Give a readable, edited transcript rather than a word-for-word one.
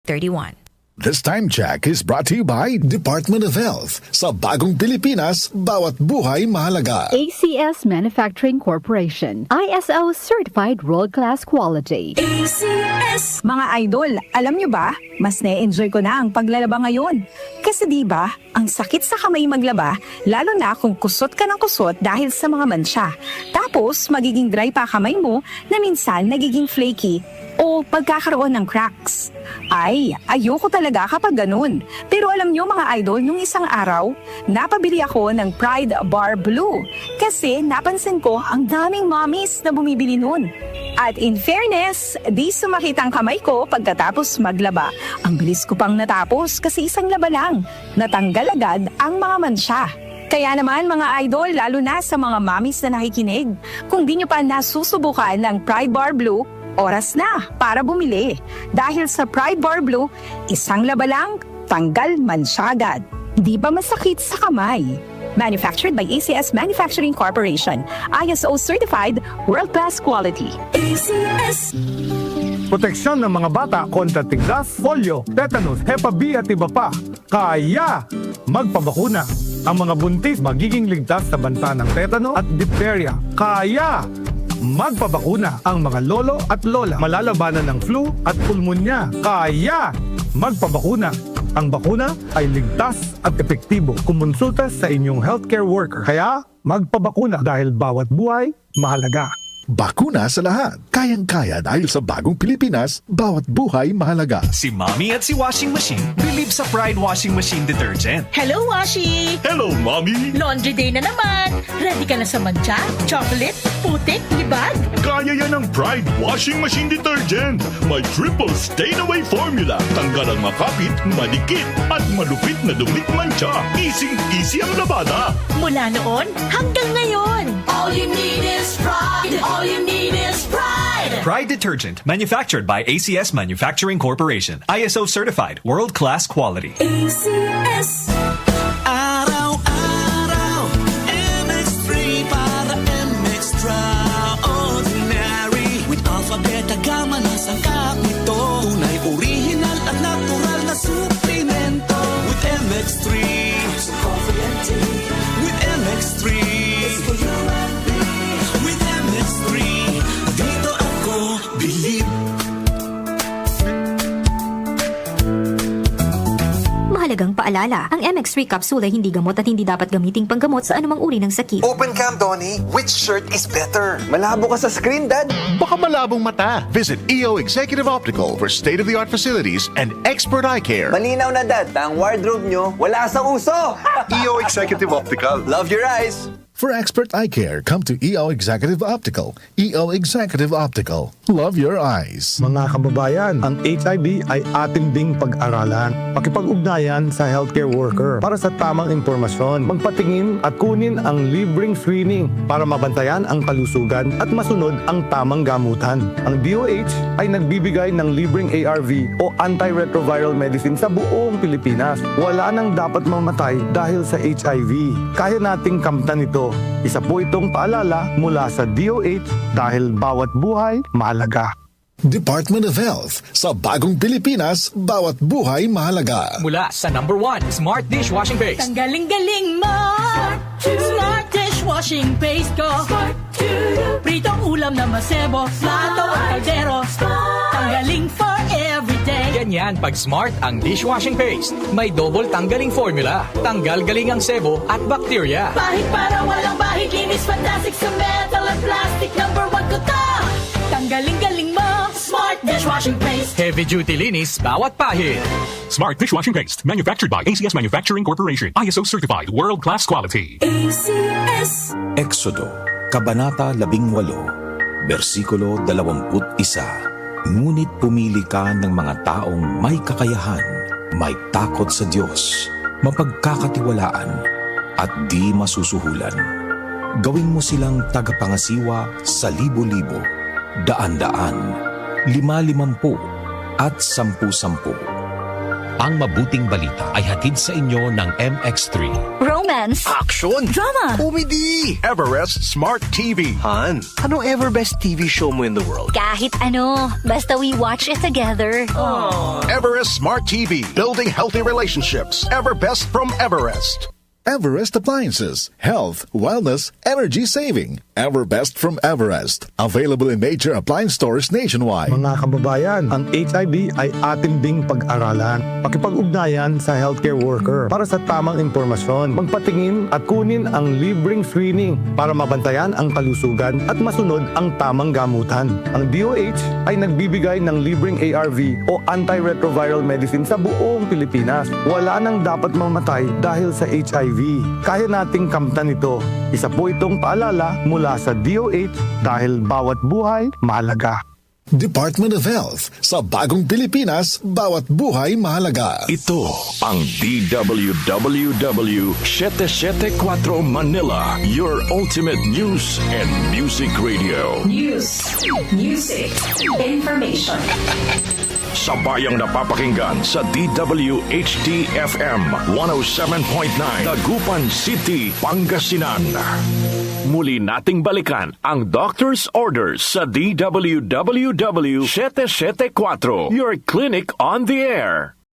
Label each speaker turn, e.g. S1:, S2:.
S1: 31.
S2: This time check is brought to you by Department of Health. Sa bagong Pilipinas, bawat buhay mahalaga.
S3: ACS Manufacturing Corporation, ISO Certified World-Class Quality.
S4: ACS! Mga idol, alam nyo ba, mas na-enjoy ko na ang paglalaba ngayon. Kasi di ba, ang sakit sa kamay maglaba, lalo na kung kusot ka ng kusot dahil sa mga mansya. Tapos, magiging dry pa kamay mo na minsan nagiging flaky o pagkakaroon ng cracks. Ay, ayoko talaga kapag ganun. Pero alam nyo mga idol, nung isang araw, napabili ako ng Pride Bar Blue. Kasi napansin ko ang daming mommies na bumibili nun. At in fairness, di sumakit ang kamay ko pagkatapos maglaba. Ang bilis ko pang natapos kasi isang laba lang. Natanggal agad ang mga mansya. Kaya naman mga idol, lalo na sa mga mommies na nakikinig, kung di nyo pa nasusubukan ng Pride Bar Blue, oras na para bumili. Dahil sa Pride Bar Blue, isang laba lang, tanggal mansya agad. Di ba masakit sa kamay? Manufactured by ACS Manufacturing Corporation. ISO Certified World-Class Quality. ACS!
S5: Proteksyon ng mga bata kontra tiglas, polio, tetanus, Hep B at iba pa. Kaya magpabakuna. Ang mga buntis magiging ligtas sa banta ng tetano at diphtheria. Kaya magpabakuna ang mga lolo at lola. Malalabanan ng flu at pulmonya. Kaya magpabakuna. Ang bakuna ay ligtas at epektibo. Kumonsulta sa inyong healthcare worker. Kaya magpabakuna dahil bawat buhay mahalaga.
S2: Bakuna sa lahat. Kayang-kaya dahil sa bagong Pilipinas, bawat buhay mahalaga.
S6: Si Mommy at si Washing Machine believe sa Pride Washing Machine Detergent.
S7: Hello, Washi!
S6: Hello, Mommy!
S7: Laundry day na naman! Ready ka na sa mancha, chocolate, putik, libag?
S8: Kaya yan ang Pride Washing Machine Detergent. May triple stain-away formula. Tanggal ang makapit, malikit, at malupit na dumit mancha. Easy ang labada.
S7: Mula noon hanggang ngayon. All you need is pride. All you need is pride.
S6: Pride Detergent, manufactured by ACS Manufacturing Corporation. ISO certified, world-class quality.
S7: ACS.
S9: Araw-araw, MX3 para MX-Traordinary. With alphabeta gamma na sangkap nito. Tunay, original at natural na suplemento. With MX3, so confident. With MX3, it's for you and me. With MX3, dito ako believe.
S1: Mahalagang paalala, ang MX3 capsule ay hindi gamot at hindi dapat gamiting panggamot sa anumang uri ng sakit.
S10: Open cam, Donnie. Which shirt is better? Malabo ka sa screen, Dad.
S11: Baka malabong mata. Visit EO Executive Optical for state-of-the-art facilities and expert eye care.
S10: Malinaw na, Dad. Ang wardrobe nyo, wala sa uso.
S11: EO Executive Optical.
S10: Love your eyes.
S2: For expert eye care, come to EO Executive Optical. EO Executive Optical. Love your eyes.
S5: Mga kababayan, ang HIV ay atin ding pag-aralan. Pakipag-ugnayan sa healthcare worker para sa tamang impormasyon. Magpatingin at kunin ang libreng screening para mabantayan ang kalusugan at masunod ang tamang gamutan. Ang DOH ay nagbibigay ng libreng ARV o antiretroviral medicine sa buong Pilipinas. Wala nang dapat mamatay dahil sa HIV. Kaya nating kamtan ito. Isa po itong paalala mula sa DOH dahil bawat buhay mahalaga.
S2: Department of Health. Sa bagong Pilipinas, bawat buhay mahalaga.
S12: Mula sa number 1, Smart Dishwashing Paste.
S7: Ang galing-galing mo! Smart dishwashing paste ko. Pritong ulam na masebo, plato at kaldero. Tanggaling for everyday.
S12: Ganyan pag Smart ang dishwashing paste. May double tanggaling formula. Tanggal galing ang sebo at bakterya.
S7: Bahid para walang bahid, linis fantastic sa metal at plastic. Number 1 ko to! Tanggaling-galing mo! Smart dishwashing paste.
S12: Heavy duty linis bawat pahid.
S8: Smart Dishwashing Paste. Manufactured by ACS Manufacturing Corporation. ISO certified, world-class quality.
S7: ACS.
S13: Exodo, Kabanata 18, versikulo 21. Ngunit pumili ka ng mga taong may kakayahan, may takot sa Diyos, mapagkakatiwalaan, at di masusuhulan. Gawin mo silang tagapangasiwa sa libo-libo, daan-daan, 50-50 at 10-10. Ang mabuting balita ay hatid sa inyo ng MX3.
S14: Romance.
S10: Action!
S14: Drama.
S10: Comedy!
S11: Everest Smart TV.
S10: Han, anong ever best TV show mo in the world?
S14: Kahit ano, basta we watch it together.
S11: Everest Smart TV. Building healthy relationships. Everbest from Everest.
S2: Everest Appliances. Health, wellness, energy saving. Everbest from Everest. Available in major appliance stores nationwide.
S5: Mga kababayan, ang HIV ay atin ding pag-aralan. Pakipag-ugnayan sa healthcare worker para sa tamang impormasyon. Magpatingin at kunin ang libreng screening para mabantayan ang kalusugan at masunod ang tamang gamutan. Ang DOH ay nagbibigay ng libreng ARV o antiretroviral medicine sa buong Pilipinas. Wala nang dapat mamatay dahil sa HIV. Kaya nating kamtan ito. Isa po itong paalala mula sa DOH dahil bawat buhay mahalaga.
S2: Department of Health. Sa bagong Pilipinas, bawat buhay mahalaga.
S15: Ito ang DWWW 774 Manila, your ultimate news and music radio.
S16: News, music, information.
S15: Sabayang napapakinggan sa DWHT-FM 107.9 Dagupan City, Pangasinan. Muli nating balikan ang Doctor's Orders sa DWWW 774, your clinic on the air.